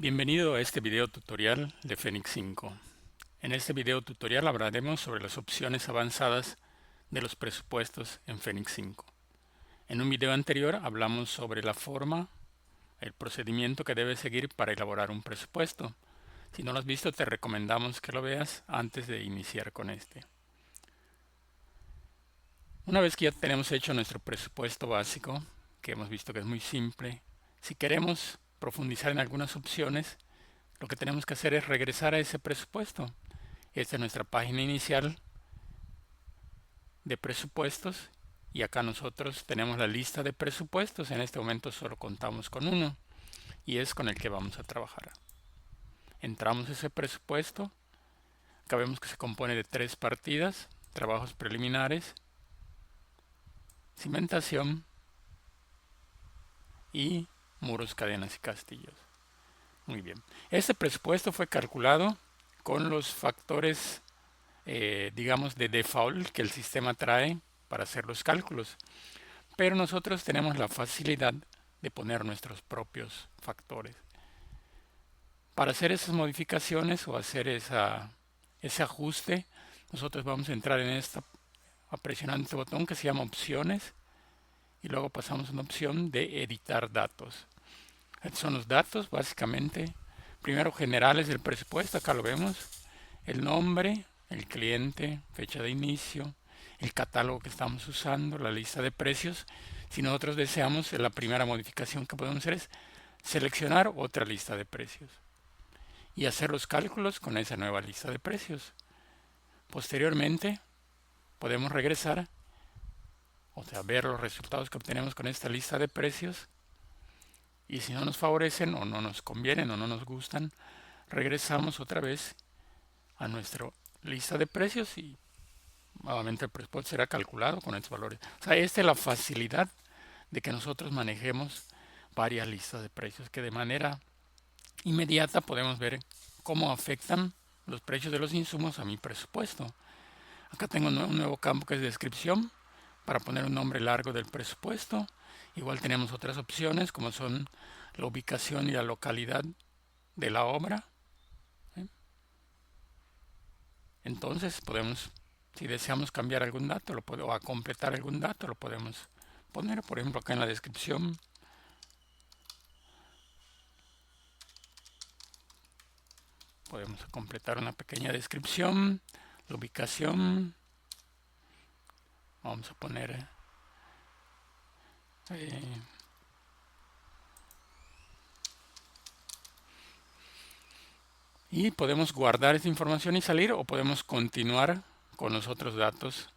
Bienvenido a este video tutorial de Fenix 5. En este video tutorial hablaremos sobre las opciones avanzadas de los presupuestos en Fenix 5. En un video anterior hablamos sobre la forma, el procedimiento que debes seguir para elaborar un presupuesto. Si no lo has visto, te recomendamos que lo veas antes de iniciar con este. Una vez que ya tenemos hecho nuestro presupuesto básico, que hemos visto que es muy simple, si queremos profundizar en algunas opciones, lo que tenemos que hacer es regresar a ese presupuesto. Esta es nuestra página inicial de presupuestos y acá nosotros tenemos la lista de presupuestos. En este momento solo contamos con uno y es con el que vamos a trabajar. Entramos a ese presupuesto. Acá vemos que se compone de 3 partidas: trabajos preliminares, cimentación y muros, cadenas y castillos. Muy bien. Este presupuesto fue calculado con los factores, digamos, de default que el sistema trae para hacer los cálculos. Pero nosotros tenemos la facilidad de poner nuestros propios factores. Para hacer esas modificaciones o hacer ese ajuste, nosotros vamos a entrar en esta, presionando este botón que se llama opciones, y luego pasamos a una opción de editar datos. Estos son los datos básicamente, primero generales del presupuesto, acá lo vemos, el nombre, el cliente, fecha de inicio, el catálogo que estamos usando, la lista de precios. Si nosotros deseamos, la primera modificación que podemos hacer es seleccionar otra lista de precios y hacer los cálculos con esa nueva lista de precios. Posteriormente podemos regresar, o sea, ver los resultados que obtenemos con esta lista de precios, y si no nos favorecen o no nos convienen o no nos gustan, regresamos otra vez a nuestra lista de precios y nuevamente el presupuesto será calculado con estos valores. O sea, esta es la facilidad de que nosotros manejemos varias listas de precios, que de manera inmediata podemos ver cómo afectan los precios de los insumos a mi presupuesto. Acá tengo un nuevo campo que es descripción para poner un nombre largo del presupuesto. Igual tenemos otras opciones como son la ubicación y la localidad de la obra. Entonces podemos, si deseamos cambiar algún dato o a completar algún dato, lo podemos poner, por ejemplo, acá en la descripción. Podemos completar una pequeña descripción, la ubicación. Vamos a poner y podemos guardar esa información y salir, o podemos continuar con los otros datos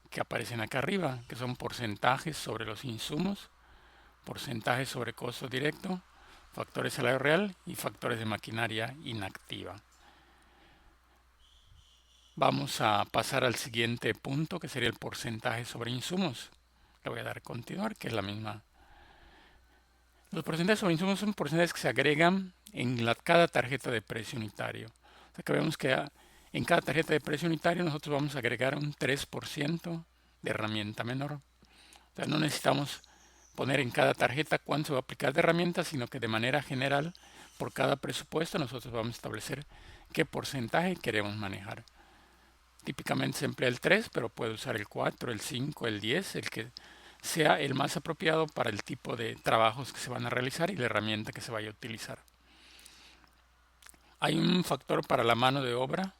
que aparecen acá arriba, que son porcentajes sobre los insumos, porcentajes sobre costo directo, factores de salario real y factores de maquinaria inactiva. Vamos a pasar al siguiente punto, que sería el porcentaje sobre insumos. Le voy a dar a continuar, que es la misma. Los porcentajes sobre insumos son porcentajes que se agregan en cada tarjeta de precio unitario. O sea que vemos que en cada tarjeta de precio unitario nosotros vamos a agregar un 3% de herramienta menor. O sea, no necesitamos poner en cada tarjeta cuánto se va a aplicar de herramienta, sino que de manera general, por cada presupuesto, nosotros vamos a establecer qué porcentaje queremos manejar. Típicamente se emplea el 3, pero puede usar el 4, el 5, el 10, el que sea el más apropiado para el tipo de trabajos que se van a realizar y la herramienta que se vaya a utilizar. Hay un factor para la mano de obra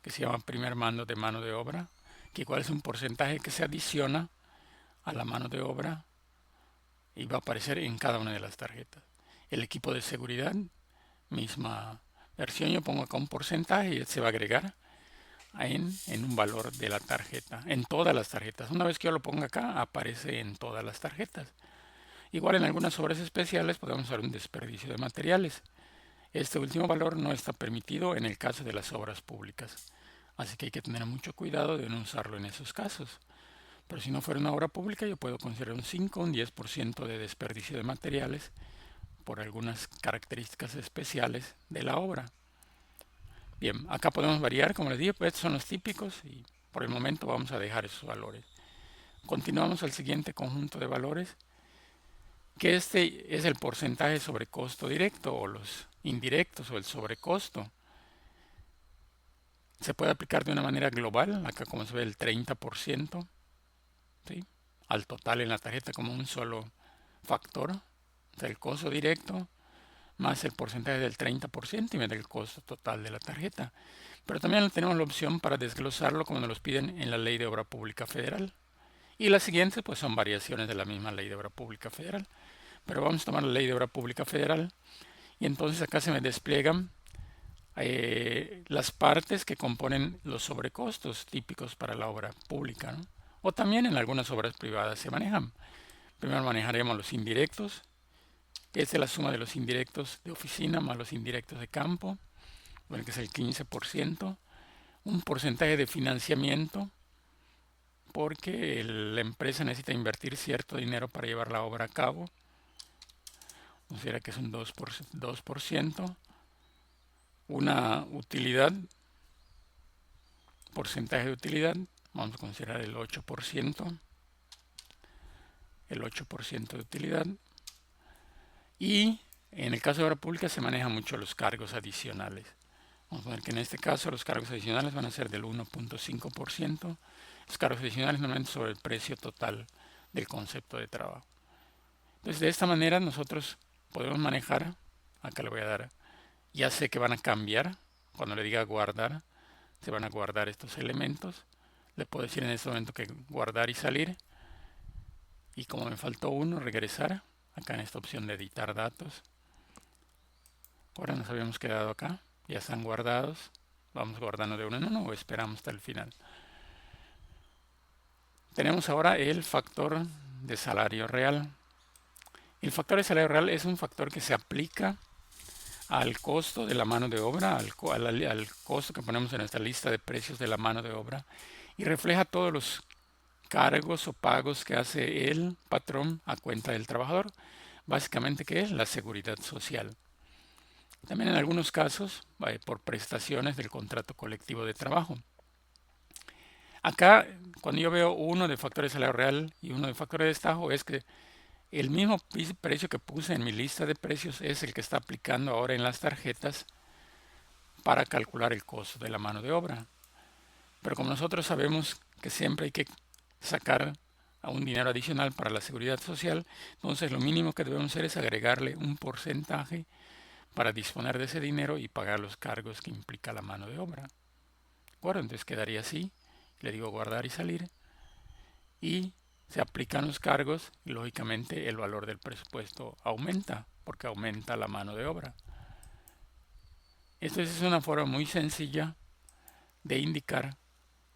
que se llama primer mando de mano de obra, que igual es un porcentaje que se adiciona a la mano de obra y va a aparecer en cada una de las tarjetas. El equipo de seguridad, misma versión, yo pongo acá un porcentaje y se va a agregar en un valor de la tarjeta, en todas las tarjetas. Una vez que yo lo ponga acá, aparece en todas las tarjetas. Igual en algunas obras especiales podemos usar un desperdicio de materiales. Este último valor no está permitido en el caso de las obras públicas, así que hay que tener mucho cuidado de no usarlo en esos casos. Pero si no fuera una obra pública, yo puedo considerar un 5 o un 10% de desperdicio de materiales por algunas características especiales de la obra. Bien, acá podemos variar, como les dije, pues estos son los típicos y por el momento vamos a dejar esos valores. Continuamos al siguiente conjunto de valores, que este es el porcentaje sobre costo directo o los indirectos o el sobrecosto. Se puede aplicar de una manera global, acá como se ve el 30%, ¿sí? Al total en la tarjeta como un solo factor, o sea, el costo directo más el porcentaje del 30% y me da el costo total de la tarjeta. Pero también tenemos la opción para desglosarlo como nos lo piden en la Ley de Obra Pública Federal. Y las siguientes pues son variaciones de la misma Ley de Obra Pública Federal. Pero vamos a tomar la Ley de Obra Pública Federal y entonces acá se me despliegan las partes que componen los sobrecostos típicos para la obra pública, ¿no? O también en algunas obras privadas se manejan. Primero manejaremos los indirectos. Esta es la suma de los indirectos de oficina más los indirectos de campo, bueno, que es el 15%. Un porcentaje de financiamiento, porque la empresa necesita invertir cierto dinero para llevar la obra a cabo. Considera que es un 2%. Una utilidad, porcentaje de utilidad, vamos a considerar el 8%. El 8% de utilidad. Y en el caso de obra pública se manejan mucho los cargos adicionales. Vamos a ver que en este caso los cargos adicionales van a ser del 1.5%. Los cargos adicionales normalmente sobre el precio total del concepto de trabajo. Entonces de esta manera nosotros podemos manejar, acá le voy a dar, ya sé que van a cambiar, cuando le diga guardar, se van a guardar estos elementos. Le puedo decir en este momento que guardar y salir. Y como me faltó uno, regresar, acá en esta opción de editar datos. Ahora nos habíamos quedado acá, ya están guardados. Vamos guardando de uno en uno o esperamos hasta el final. Tenemos ahora el factor de salario real. El factor de salario real es un factor que se aplica al costo de la mano de obra, al costo que ponemos en nuestra lista de precios de la mano de obra y refleja todos los cargos o pagos que hace el patrón a cuenta del trabajador, básicamente que es la seguridad social. También en algunos casos por prestaciones del contrato colectivo de trabajo. Acá, cuando yo veo uno de factor de salario real y uno de factor de destajo, es que el mismo precio que puse en mi lista de precios es el que está aplicando ahora en las tarjetas para calcular el costo de la mano de obra. Pero como nosotros sabemos que siempre hay que sacar a un dinero adicional para la seguridad social, entonces lo mínimo que debemos hacer es agregarle un porcentaje para disponer de ese dinero y pagar los cargos que implica la mano de obra. Bueno, entonces quedaría así, le digo guardar y salir, y se aplican los cargos y lógicamente el valor del presupuesto aumenta, porque aumenta la mano de obra. Esto es una forma muy sencilla de indicar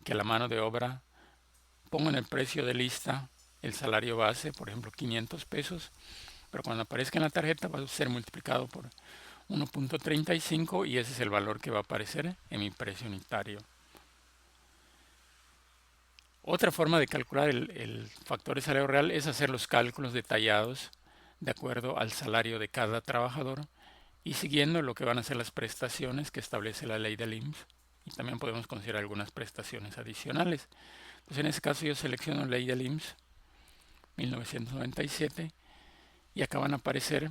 que la mano de obra, pongo en el precio de lista el salario base, por ejemplo 500 pesos, pero cuando aparezca en la tarjeta va a ser multiplicado por 1.35 y ese es el valor que va a aparecer en mi precio unitario. Otra forma de calcular el factor de salario real es hacer los cálculos detallados de acuerdo al salario de cada trabajador y siguiendo lo que van a ser las prestaciones que establece la ley del IMSS. Y también podemos considerar algunas prestaciones adicionales. Entonces en este caso yo selecciono ley del IMSS 1997 y acá van a aparecer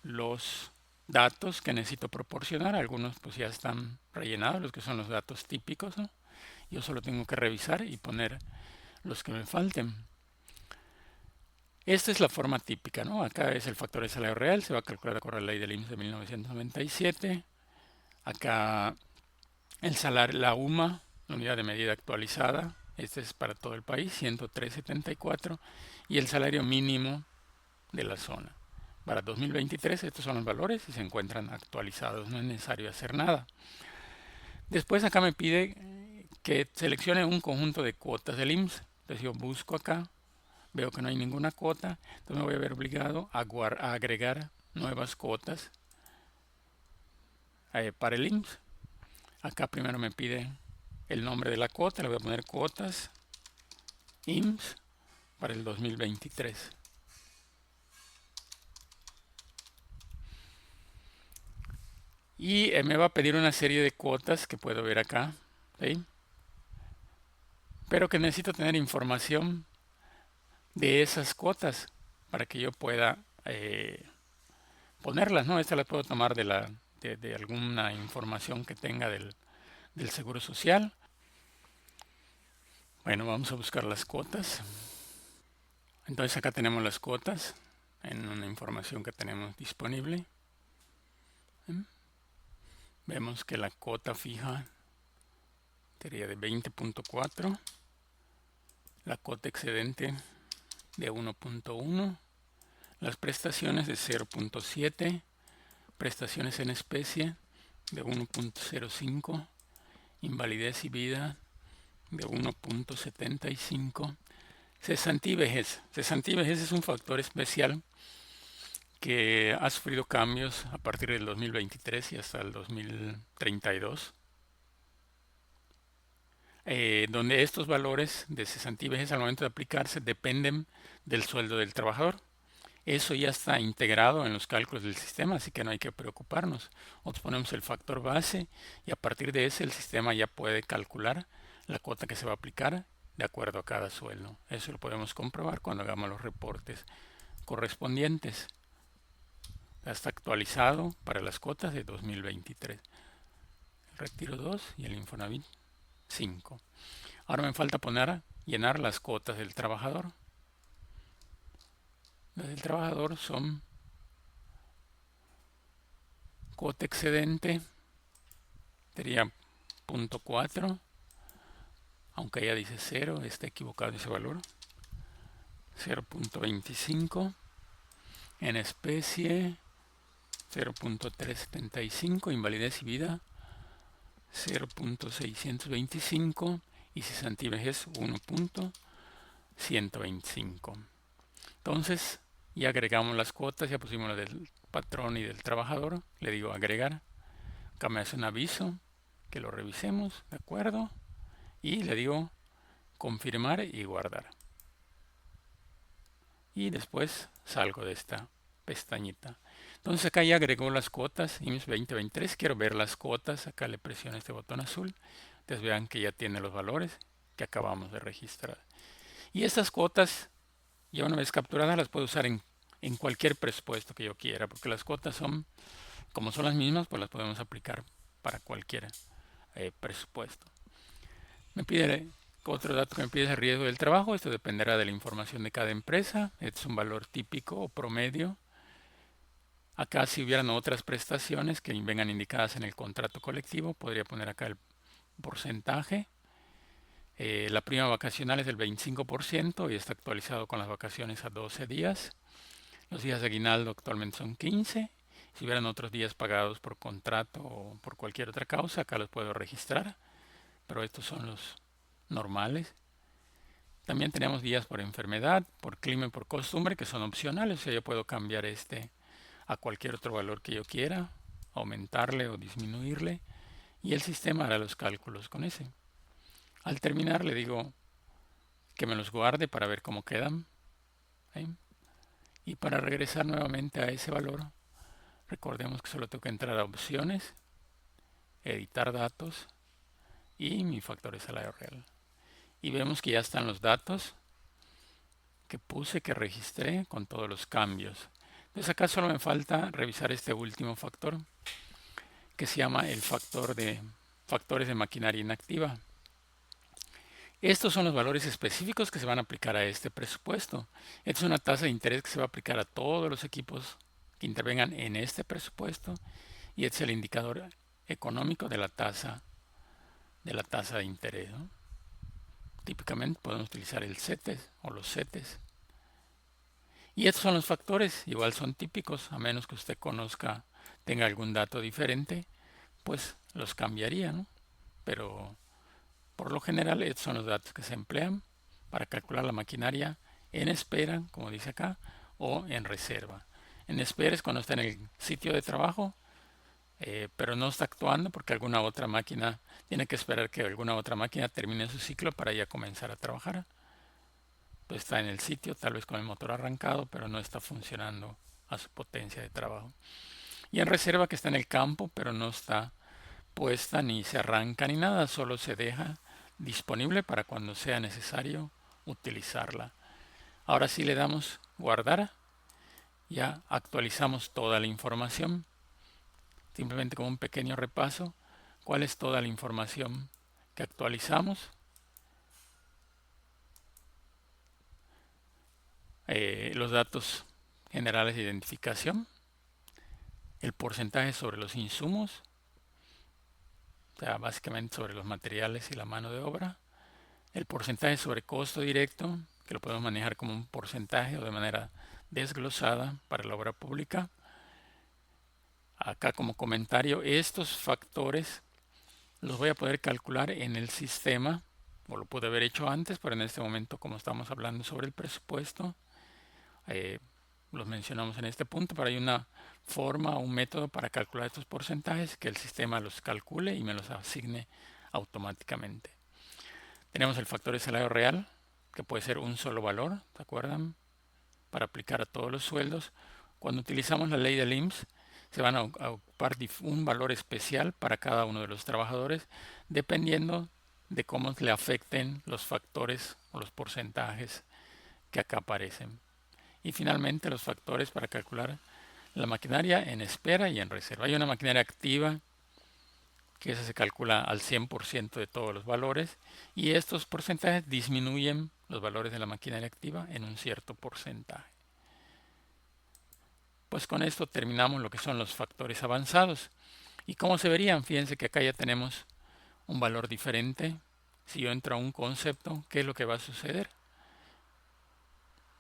los datos que necesito proporcionar. Algunos pues ya están rellenados, los que son los datos típicos, ¿no? Yo solo tengo que revisar y poner los que me falten. Esta es la forma típica, ¿no? Acá es el factor de salario real, se va a calcular de acuerdo a la ley del IMSS de 1997. Acá el salario, la UMA, la unidad de medida actualizada, este es para todo el país, 103.74, y el salario mínimo de la zona. Para 2023 estos son los valores y se encuentran actualizados, no es necesario hacer nada. Después acá me pide que seleccione un conjunto de cuotas del IMSS. Entonces yo busco acá, veo que no hay ninguna cuota, entonces me voy a ver obligado a agregar nuevas cuotas para el IMSS. Acá primero me pide el nombre de la cuota, le voy a poner cuotas IMSS para el 2023. Y me va a pedir una serie de cuotas que puedo ver acá, ¿sí? Pero que necesito tener información de esas cuotas para que yo pueda ponerlas, ¿no? Estas las puedo tomar de alguna información que tenga del Seguro Social. Bueno, vamos a buscar las cuotas. Entonces acá tenemos las cuotas en una información que tenemos disponible. Vemos que la cuota fija sería de 20.4, la cuota excedente de 1.1, las prestaciones de 0.7, prestaciones en especie de 1.05, invalidez y vida de 1.75, cesantía y vejez. Cesantía y vejez es un factor especial que ha sufrido cambios a partir del 2023 y hasta el 2032, donde estos valores de cesantía y vejez al momento de aplicarse dependen del sueldo del trabajador. Eso ya está integrado en los cálculos del sistema, así que no hay que preocuparnos. Nosotros ponemos el factor base y a partir de ese el sistema ya puede calcular la cuota que se va a aplicar de acuerdo a cada sueldo. Eso lo podemos comprobar cuando hagamos los reportes correspondientes. Está actualizado para las cuotas de 2023. El retiro 2 y el Infonavit 5. Ahora me falta llenar las cuotas del trabajador. Las del trabajador son cuota excedente, sería 0.4, aunque ella dice 0, está equivocado ese valor. 0.25, en especie 0.375, invalidez y vida 0.625 y cesantía y vejez 1.125. Entonces ya agregamos las cuotas, ya pusimos la del patrón y del trabajador. Le digo agregar. Acá me hace un aviso que lo revisemos, ¿de acuerdo? Y le digo confirmar y guardar. Y después salgo de esta pestañita. Entonces acá ya agregó las cuotas, IMSS 2023. Quiero ver las cuotas. Acá le presiono este botón azul. Ustedes vean que ya tiene los valores que acabamos de registrar. Y estas cuotas, ya una vez capturadas, las puedo usar en cualquier presupuesto que yo quiera, porque las cuotas son, como son las mismas, pues las podemos aplicar para cualquier presupuesto. Me pide otro dato que me pide es el riesgo del trabajo. Esto dependerá de la información de cada empresa. Este es un valor típico o promedio. Acá si hubieran otras prestaciones que vengan indicadas en el contrato colectivo, podría poner acá el porcentaje. La prima vacacional es del 25% y está actualizado con las vacaciones a 12 días. Los días de aguinaldo actualmente son 15. Si hubieran otros días pagados por contrato o por cualquier otra causa, acá los puedo registrar. Pero estos son los normales. También tenemos días por enfermedad, por clima y por costumbre, que son opcionales. O sea, yo puedo cambiar este a cualquier otro valor que yo quiera, aumentarle o disminuirle, y el sistema hará los cálculos con ese. Al terminar le digo que me los guarde para ver cómo quedan. ¿Sí? Y para regresar nuevamente a ese valor, recordemos que solo tengo que entrar a opciones, editar datos y mi factor de salario real. Y vemos que ya están los datos que puse, que registré con todos los cambios. Entonces acá solo me falta revisar este último factor que se llama el factor de factores de maquinaria inactiva. Estos son los valores específicos que se van a aplicar a este presupuesto. Esta es una tasa de interés que se va a aplicar a todos los equipos que intervengan en este presupuesto y este es el indicador económico de la tasa de interés, ¿no? Típicamente podemos utilizar el CETES o los CETES. Y estos son los factores, igual son típicos, a menos que usted tenga algún dato diferente, pues los cambiaría, ¿no? Pero por lo general estos son los datos que se emplean para calcular la maquinaria en espera, como dice acá, o en reserva. En espera es cuando está en el sitio de trabajo, pero no está actuando porque alguna otra máquina, tiene que esperar que alguna otra máquina termine su ciclo para ya comenzar a trabajar. Pues está en el sitio, tal vez con el motor arrancado, pero no está funcionando a su potencia de trabajo. Y en reserva que está en el campo, pero no está puesta ni se arranca ni nada, solo se deja disponible para cuando sea necesario utilizarla. Ahora sí le damos guardar ya actualizamos toda la información. Simplemente como un pequeño repaso, ¿cuál es toda la información que actualizamos? Los datos generales de identificación, el porcentaje sobre los insumos, o sea, básicamente sobre los materiales y la mano de obra, el porcentaje sobre costo directo, que lo podemos manejar como un porcentaje o de manera desglosada para la obra pública. Acá como comentario, estos factores los voy a poder calcular en el sistema, o lo pude haber hecho antes, pero en este momento, como estamos hablando sobre el presupuesto, eh, los mencionamos en este punto, pero hay una forma o un método para calcular estos porcentajes que el sistema los calcule y me los asigne automáticamente. Tenemos el factor de salario real, que puede ser un solo valor, ¿se acuerdan? Para aplicar a todos los sueldos. Cuando utilizamos la ley del IMSS, se van a ocupar un valor especial para cada uno de los trabajadores, dependiendo de cómo le afecten los factores o los porcentajes que acá aparecen. Y finalmente los factores para calcular la maquinaria en espera y en reserva. Hay una maquinaria activa que esa se calcula al 100% de todos los valores y estos porcentajes disminuyen los valores de la maquinaria activa en un cierto porcentaje. Pues con esto terminamos lo que son los factores avanzados. ¿Y cómo se verían? Fíjense que acá ya tenemos un valor diferente. Si yo entro a un concepto, ¿qué es lo que va a suceder?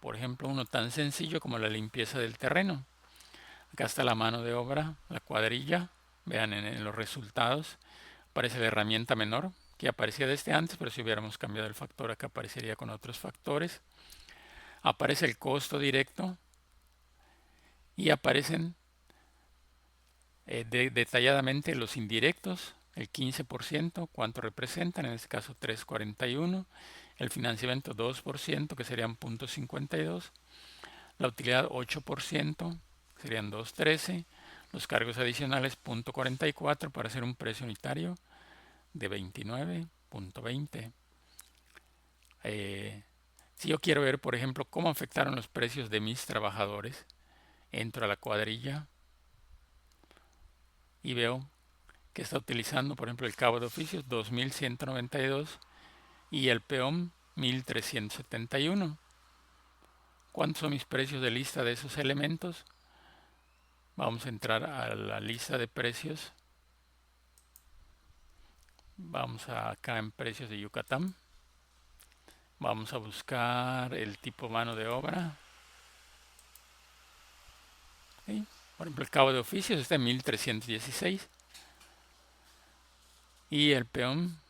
Por ejemplo, uno tan sencillo como la limpieza del terreno. Acá está la mano de obra, la cuadrilla. Vean en los resultados. Aparece la herramienta menor, que aparecía desde antes, pero si hubiéramos cambiado el factor, acá aparecería con otros factores. Aparece el costo directo y aparecen detalladamente los indirectos, el 15%, cuánto representan, en este caso 3,41, el financiamiento 2%, que serían 0,52, la utilidad 8%, serían 2,13, los cargos adicionales 0,44 para hacer un precio unitario de 29,20. Si yo quiero ver, por ejemplo, cómo afectaron los precios de mis trabajadores, entro a la cuadrilla y veo que está utilizando, por ejemplo, el cabo de oficios 2192 y el peón 1371. ¿Cuántos son mis precios de lista de esos elementos? Vamos a entrar a la lista de precios. Vamos acá en precios de Yucatán. Vamos a buscar el tipo mano de obra. ¿Sí? Por ejemplo, el cabo de oficios está en 1316 y el peón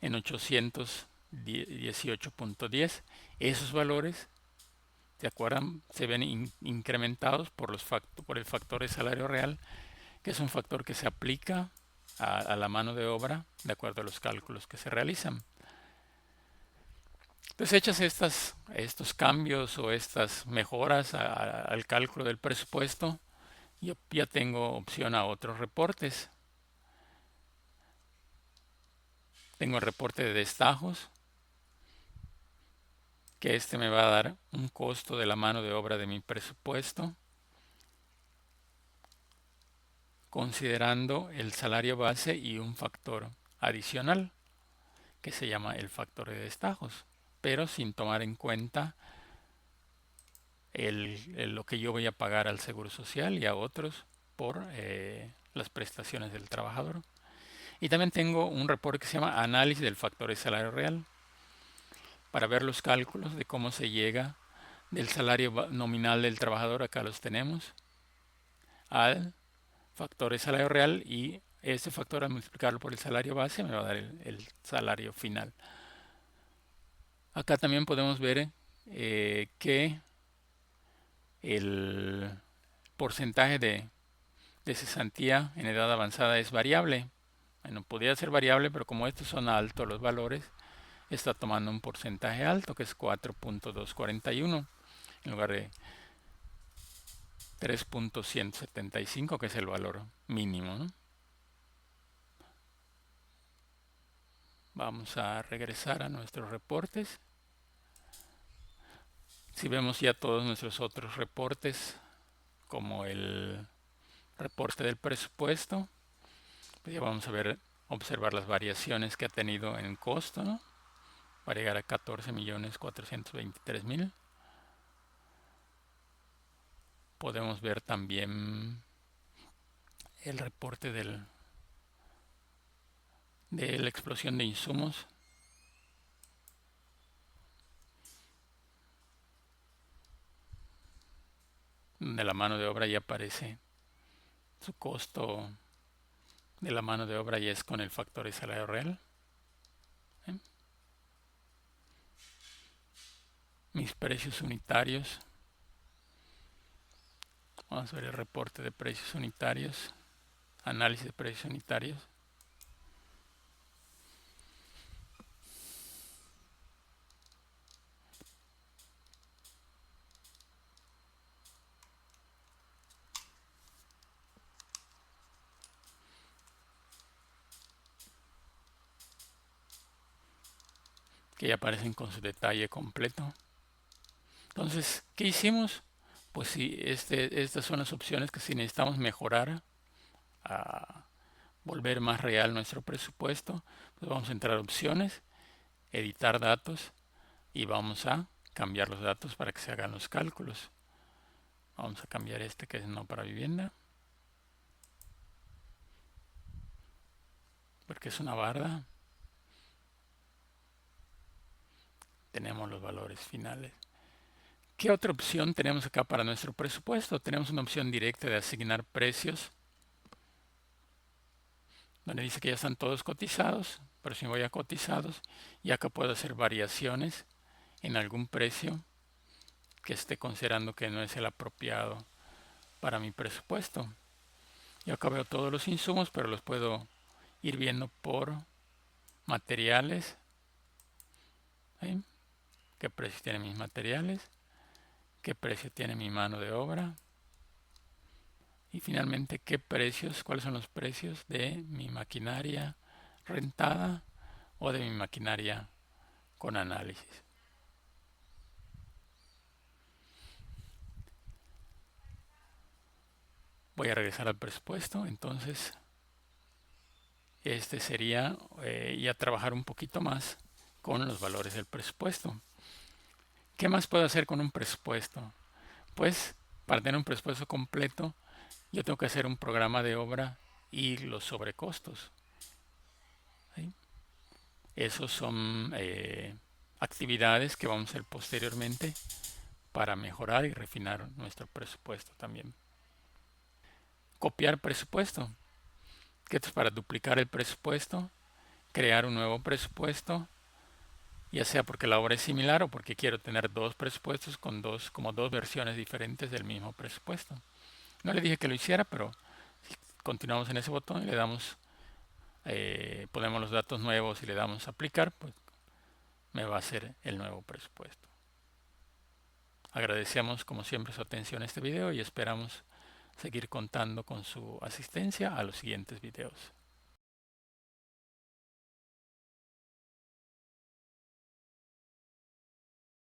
en 818,10. Esos valores, ¿se acuerdan? Se ven incrementados por el factor de salario real, que es un factor que se aplica a la mano de obra de acuerdo a los cálculos que se realizan. Entonces, hechas estos cambios o estas mejoras al cálculo del presupuesto, yo ya tengo opción a otros reportes. Tengo el reporte de destajos, que este me va a dar un costo de la mano de obra de mi presupuesto, considerando el salario base y un factor adicional, que se llama el factor de destajos, pero sin tomar en cuenta lo que yo voy a pagar al Seguro Social y a otros por las prestaciones del trabajador. Y también tengo un reporte que se llama Análisis del factor de salario real, para ver los cálculos de cómo se llega del salario nominal del trabajador, acá los tenemos, al factor de salario real, y este factor al multiplicarlo por el salario base me va a dar el salario final. Acá también podemos ver que el porcentaje de cesantía en edad avanzada es variable. Bueno, podría ser variable, pero como estos son altos los valores, está tomando un porcentaje alto, que es 4,241, en lugar de 3,175, que es el valor mínimo, ¿no? Vamos a regresar a nuestros reportes. Si vemos ya todos nuestros otros reportes como el reporte del presupuesto. Pues ya vamos a observar las variaciones que ha tenido en costo, ¿no? Va a llegar a 14.423.000. Podemos ver también el reporte de la explosión de insumos. De la mano de obra ya aparece su costo de la mano de obra, ya es con el factor de salario real. Mis precios unitarios. Vamos a ver el reporte de precios unitarios. Análisis de precios unitarios. Que ya aparecen con su detalle completo. Entonces, ¿qué hicimos? Pues sí, estas son las opciones que si necesitamos mejorar, a volver más real nuestro presupuesto, pues vamos a entrar a opciones, editar datos y vamos a cambiar los datos para que se hagan los cálculos. Vamos a cambiar este que es no para vivienda, porque es una barda. Tenemos los valores finales. ¿Qué otra opción tenemos acá para nuestro presupuesto? Tenemos una opción directa de asignar precios, donde dice que ya están todos cotizados, pero si me voy a cotizados, y acá puedo hacer variaciones en algún precio que esté considerando que no es el apropiado para mi presupuesto. Yo acá veo todos los insumos, pero los puedo ir viendo por materiales. ¿Sí? ¿Qué precio tienen mis materiales? ¿Qué precio tiene mi mano de obra? Y finalmente, cuáles son los precios de mi maquinaria rentada o de mi maquinaria con análisis. Voy a regresar al presupuesto, entonces este sería ya trabajar un poquito más con los valores del presupuesto. ¿Qué más puedo hacer con un presupuesto? Pues para tener un presupuesto completo, yo tengo que hacer un programa de obra y los sobrecostos. ¿Sí? Esos son actividades que vamos a hacer posteriormente para mejorar y refinar nuestro presupuesto también. Copiar presupuesto, que esto es para duplicar el presupuesto, crear un nuevo presupuesto, ya sea porque la obra es similar o porque quiero tener dos presupuestos con como dos versiones diferentes del mismo presupuesto. No le dije que lo hiciera, pero si continuamos en ese botón y le damos, ponemos los datos nuevos y le damos aplicar, pues me va a hacer el nuevo presupuesto. Agradecemos como siempre su atención a este video y esperamos seguir contando con su asistencia a los siguientes videos.